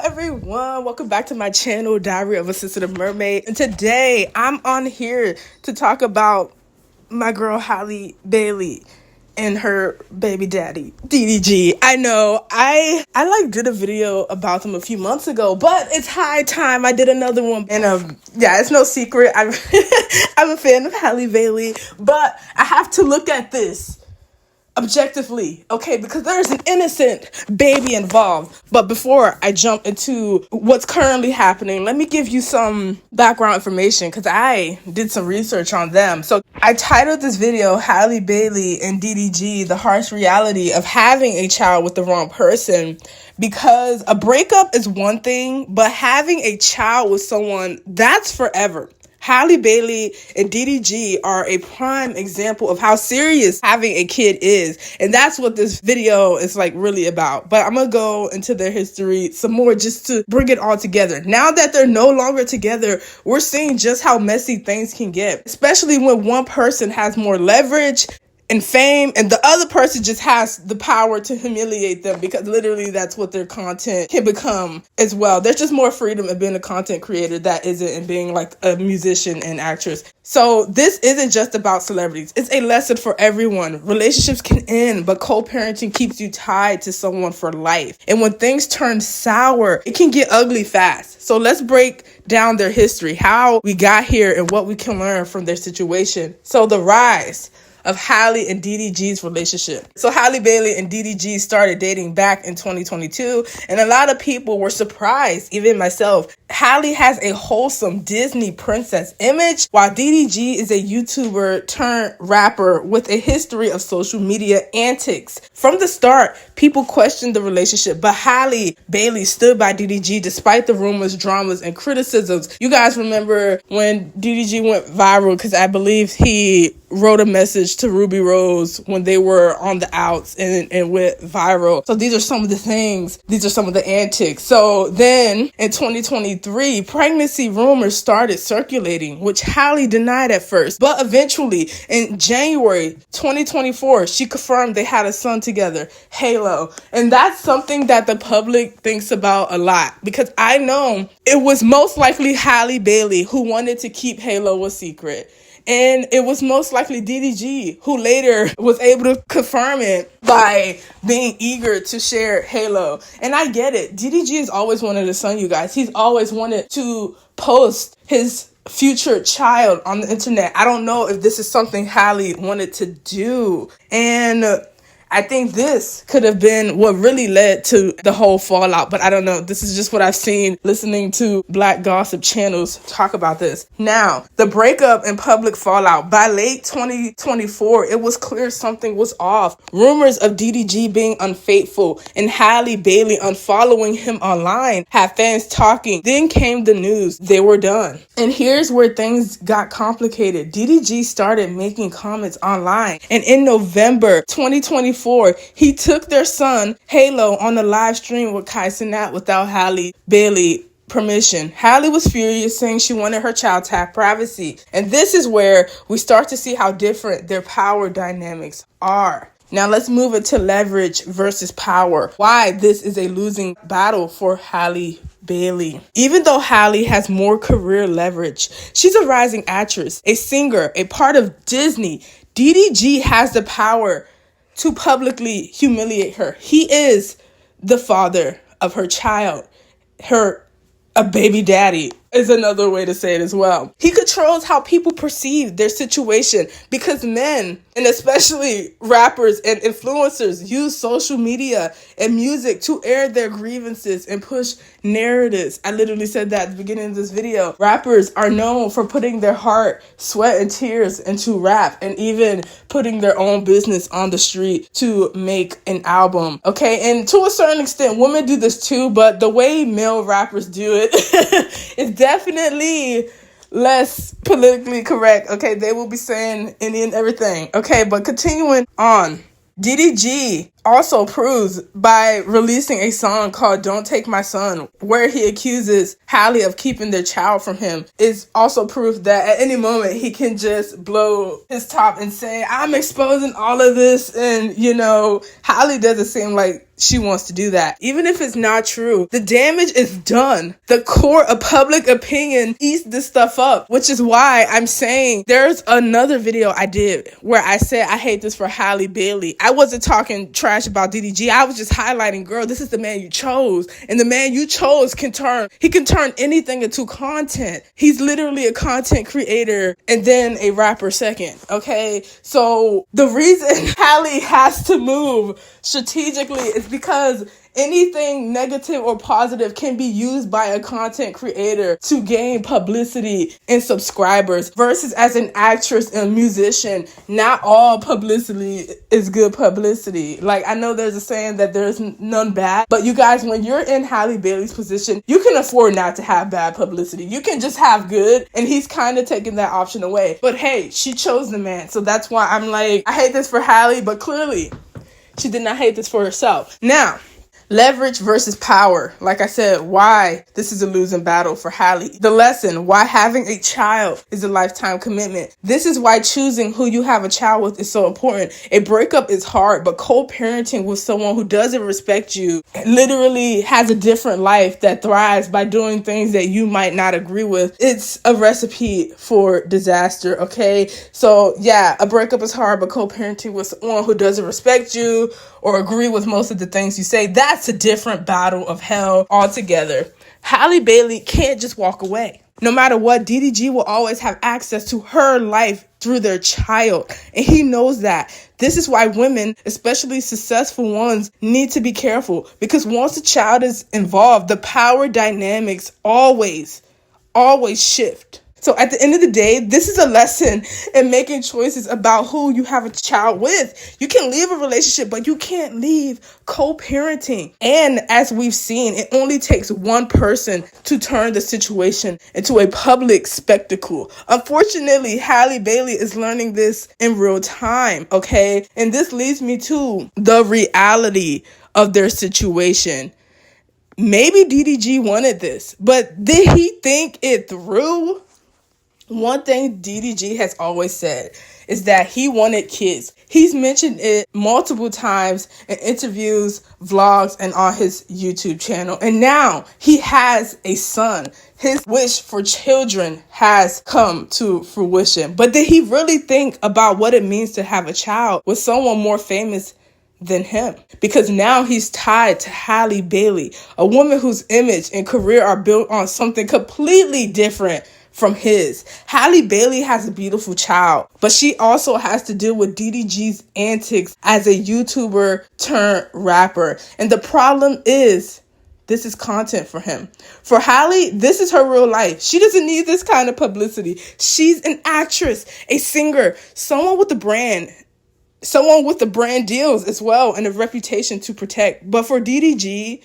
everyone, welcome back to my channel, Diary of a Sensitive Mermaid. And today I'm on here to talk about my girl Halle Bailey and her baby daddy DDG. I know I did a video about them a few months ago, but it's high time I did another one. And yeah, it's no secret I'm I'm a fan of Halle Bailey, but I have to look at this objectively, okay, because there's an innocent baby involved. But before I jump into what's currently happening, let me give you some background information because I did some research on them. So I titled this video Halle Bailey and DDG, the harsh reality of having a child with the wrong person, because a breakup is one thing, but having a child with someone, that's forever. Halle Bailey and DDG are a prime example of how serious having a kid is. And that's what this video is like really about. But I'm going to go into their history some more just to bring it all together. Now that they're no longer together, we're seeing just how messy things can get, especially when one person has more leverage and fame and the other person just has the power to humiliate them, because literally that's what their content can become as well. There's just more freedom in being a content creator that isn't in being like a musician and actress. So this isn't just about celebrities. It's a lesson for everyone. Relationships can end, but co-parenting keeps you tied to someone for life. And when things turn sour, it can get ugly fast. So let's break down their history, how we got here and what we can learn from their situation. So the rise of Halle and DDG's relationship. So Halle Bailey and DDG started dating back in 2022, and a lot of people were surprised, even myself. Halle has a wholesome Disney princess image, while DDG is a YouTuber turned rapper with a history of social media antics. From the start, people questioned the relationship, but Halle Bailey stood by DDG despite the rumors, dramas, and criticisms. You guys remember when DDG went viral because I believe he wrote a message to Ruby Rose when they were on the outs and went viral. So these are some of the things, these are some of the antics. So then in 2023, pregnancy rumors started circulating, which Halle denied at first. But eventually in January 2024, she confirmed they had a son together, Halo. And that's something that the public thinks about a lot, because I know it was most likely Halle Bailey who wanted to keep Halo a secret. And it was most likely DDG who later was able to confirm it by being eager to share Halo. And I get it. DDG has always wanted a son, you guys. He's always wanted to post his future child on the internet. I don't know if this is something Halle wanted to do. And I think this could have been what really led to the whole fallout, but I don't know. This is just what I've seen listening to black gossip channels talk about this. Now, the breakup and public fallout. By late 2024, it was clear something was off. Rumors of DDG being unfaithful and Halle Bailey unfollowing him online had fans talking. Then came the news. They were done. And here's where things got complicated. DDG started making comments online, and in November 2024, he took their son, Halo, on a live stream with Kai Cenat without Halle Bailey permission. Halle was furious, saying she wanted her child to have privacy. And this is where we start to see how different their power dynamics are. Now let's move it to leverage versus power. Why this is a losing battle for Halle Bailey. Even though Halle has more career leverage, she's a rising actress, a singer, a part of Disney. DDG has the power to publicly humiliate her. He is the father of her child. A baby daddy is another way to say it as well. He controls how people perceive their situation, because men, and especially rappers and influencers, use social media and music to air their grievances and push narratives. I literally said that at the beginning of this video. Rappers are known for putting their heart, sweat, and tears into rap, and even putting their own business on the street to make an album. Okay, and to a certain extent, women do this too, but the way male rappers do it is definitely less politically correct. Okay, they will be saying any and everything. Okay, but continuing on. DDG also proves by releasing a song called Don't Take My Son, where he accuses Halle of keeping their child from him, is also proof that at any moment he can just blow his top and say, I'm exposing all of this. And, Halle doesn't seem like she wants to do that. Even if it's not true, the damage is done. The court of public opinion eats this stuff up, which is why I'm saying there's another video I did where I said I hate this for Halle Bailey. I wasn't talking trash about DDG. I was just highlighting, girl, this is the man you chose. And the man you chose can turn anything into content. He's literally a content creator and then a rapper second. Okay. So the reason Halle has to move strategically is because anything negative or positive can be used by a content creator to gain publicity and subscribers, versus as an actress and musician, not all publicity is good publicity. Like, I know there's a saying that there's none bad, but you guys, when you're in Halle Bailey's position, you can afford not to have bad publicity. You can just have good, and he's kind of taking that option away. But hey, she chose the man, so that's why I'm like, I hate this for Halle, but clearly she did not hate this for herself. Now, leverage versus power. Like I said, why this is a losing battle for Halle. The lesson, why having a child is a lifetime commitment. This is why choosing who you have a child with is so important. A breakup is hard, but co-parenting with someone who doesn't respect you, literally has a different life that thrives by doing things that you might not agree with, it's a recipe for disaster, okay? So yeah, a breakup is hard, but co-parenting with someone who doesn't respect you or agree with most of the things you say, that's a different battle of hell altogether. Halle Bailey can't just walk away. No matter what, DDG will always have access to her life through their child. And he knows that. This is why women, especially successful ones, need to be careful. Because once a child is involved, the power dynamics always shift. So at the end of the day, this is a lesson in making choices about who you have a child with. You can leave a relationship, but you can't leave co-parenting. And as we've seen, it only takes one person to turn the situation into a public spectacle. Unfortunately, Halle Bailey is learning this in real time, okay? And this leads me to the reality of their situation. Maybe DDG wanted this, but did he think it through? One thing DDG has always said is that he wanted kids. He's mentioned it multiple times in interviews, vlogs, and on his YouTube channel. And now he has a son. His wish for children has come to fruition. But did he really think about what it means to have a child with someone more famous than him? Because now he's tied to Halle Bailey, a woman whose image and career are built on something completely different from his. Halle Bailey has a beautiful child, but she also has to deal with DDG's antics as a YouTuber turned rapper. And the problem is, this is content for him. For Halle, this is her real life. She doesn't need this kind of publicity. She's an actress, a singer, someone with a brand deals as well and a reputation to protect. But for DDG,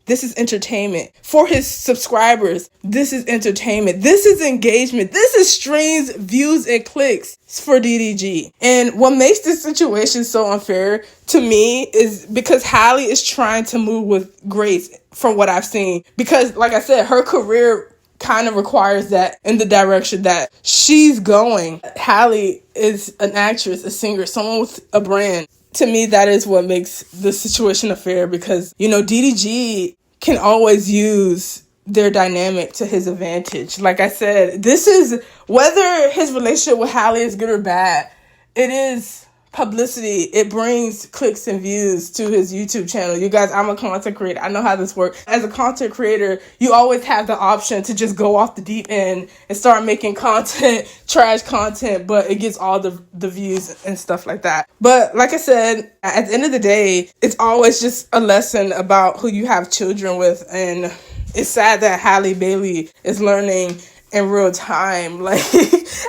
this is entertainment. For his subscribers, this is entertainment. This is engagement. This is streams, views, and clicks for DDG. And what makes this situation so unfair to me is because Halle is trying to move with grace from what I've seen. Because, like I said, her career kind of requires that in the direction that she's going. Halle is an actress, a singer, someone with a brand. To me, that is what makes the situation unfair because, DDG can always use their dynamic to his advantage. Like I said, this is, whether his relationship with Halle is good or bad, it is publicity. It brings clicks and views to his YouTube channel. You guys, I'm a content creator. I know how this works. As a content creator, you always have the option to just go off the deep end and start making content, trash content, but it gets all the views and stuff like that. But like I said, at the end of the day, it's always just a lesson about who you have children with. And it's sad that Halle Bailey is learning in real time. Like,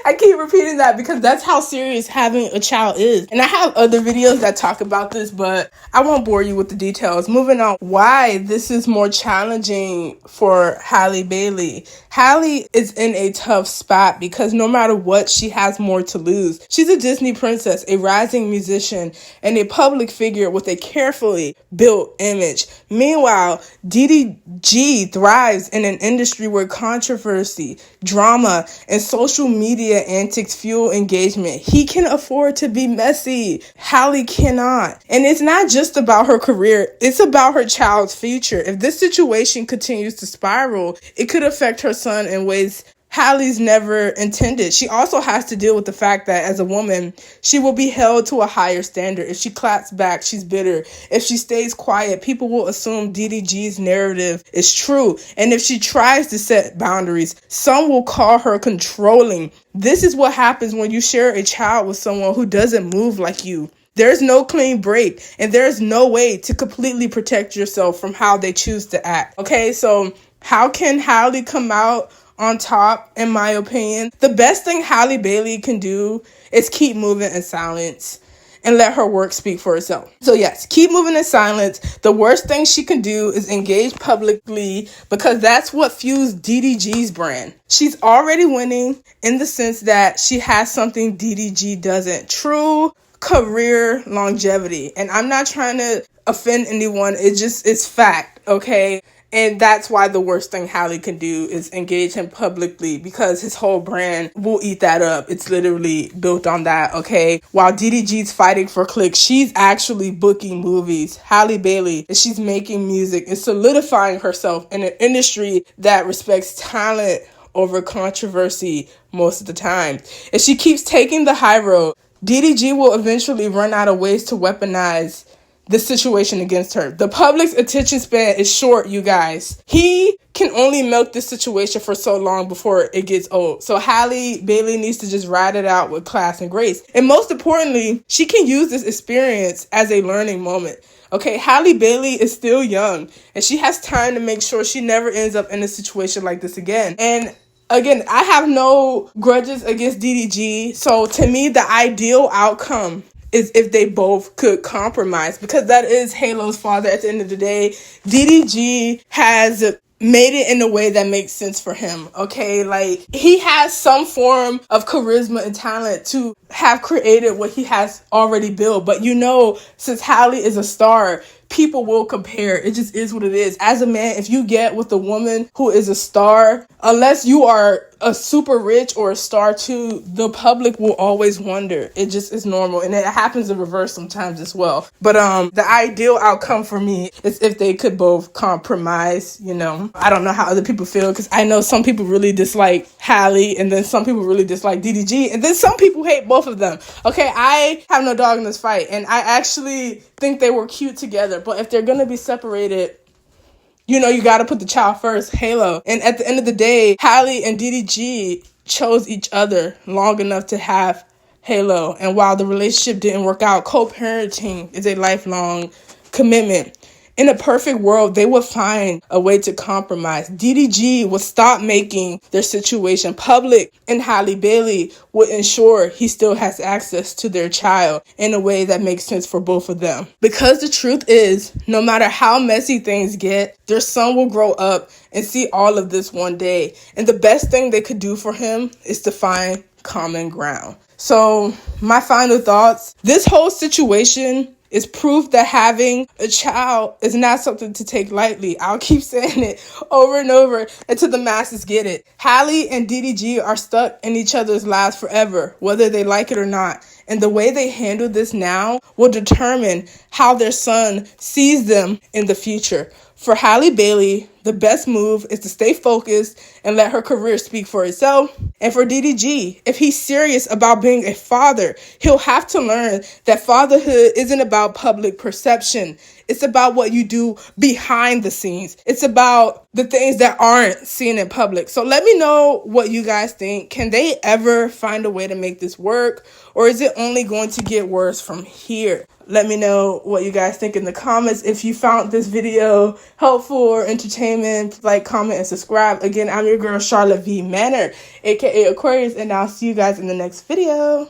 I keep repeating that because that's how serious having a child is. And I have other videos that talk about this, but I won't bore you with the details. Moving on, why this is more challenging for Halle Bailey. Halle is in a tough spot because no matter what, she has more to lose. She's a Disney princess, a rising musician, and a public figure with a carefully built image. Meanwhile, DDG thrives in an industry where controversy, drama, and social media antics fuel engagement. He can afford to be messy. Halle cannot. And it's not just about her career, it's about her child's future. If this situation continues to spiral, it could affect her son in ways Halle's never intended. She also has to deal with the fact that as a woman, she will be held to a higher standard. If she claps back, she's bitter. If she stays quiet, people will assume DDG's narrative is true. And if she tries to set boundaries, some will call her controlling. This is what happens when you share a child with someone who doesn't move like you. There's no clean break, and there's no way to completely protect yourself from how they choose to act. Okay, so how can Halle come out on top, in my opinion? The best thing Halle Bailey can do is keep moving in silence and let her work speak for itself. So yes, keep moving in silence. The worst thing she can do is engage publicly because that's what fuels DDG's brand. She's already winning in the sense that she has something DDG doesn't. True career longevity. And I'm not trying to offend anyone. It's fact, okay? And that's why the worst thing Halle can do is engage him publicly because his whole brand will eat that up. It's literally built on that, okay? While DDG's fighting for clicks, she's actually booking movies. Halle Bailey, she's making music and solidifying herself in an industry that respects talent over controversy most of the time. If she keeps taking the high road, DDG will eventually run out of ways to weaponize the situation against her. The public's attention span is short, you guys. He can only milk this situation for so long before it gets old. So Halle Bailey needs to just ride it out with class and grace. And most importantly, she can use this experience as a learning moment. Okay, Halle Bailey is still young and she has time to make sure she never ends up in a situation like this again. And again, I have no grudges against DDG. So to me, the ideal outcome is if they both could compromise, because that is Halo's father at the end of the day. DDG has made it in a way that makes sense for him, okay? Like, he has some form of charisma and talent to have created what he has already built. But since Halle is a star, people will compare. It just is what it is. As a man, if you get with a woman who is a star, unless you are a super rich or a star too, the public will always wonder. It just is normal. And it happens in reverse sometimes as well. But the ideal outcome for me is if they could both compromise, I don't know how other people feel, because I know some people really dislike Halle and then some people really dislike DDG and then some people hate both of them. Okay, I have no dog in this fight and I actually think they were cute together. But if they're going to be separated, you got to put the child first. Halo. And at the end of the day, Halle and DDG chose each other long enough to have Halo. And while the relationship didn't work out, co-parenting is a lifelong commitment. In a perfect world, they would find a way to compromise. DDG would stop making their situation public, and Halle Bailey would ensure he still has access to their child in a way that makes sense for both of them. Because the truth is, no matter how messy things get, their son will grow up and see all of this one day. And the best thing they could do for him is to find common ground. So, my final thoughts. This whole situation is proof that having a child is not something to take lightly. I'll keep saying it over and over until the masses get it. Halle and DDG are stuck in each other's lives forever, whether they like it or not. And the way they handle this now will determine how their son sees them in the future. For Halle Bailey, the best move is to stay focused and let her career speak for itself. And for DDG, if he's serious about being a father, he'll have to learn that fatherhood isn't about public perception. It's about what you do behind the scenes. It's about the things that aren't seen in public. So let me know what you guys think. Can they ever find a way to make this work? Or is it only going to get worse from here? Let me know what you guys think in the comments. If you found this video helpful or entertainment, like, comment, and subscribe. Again, I'm your girl, Charlotte V. Manor, aka Aquarius, and I'll see you guys in the next video.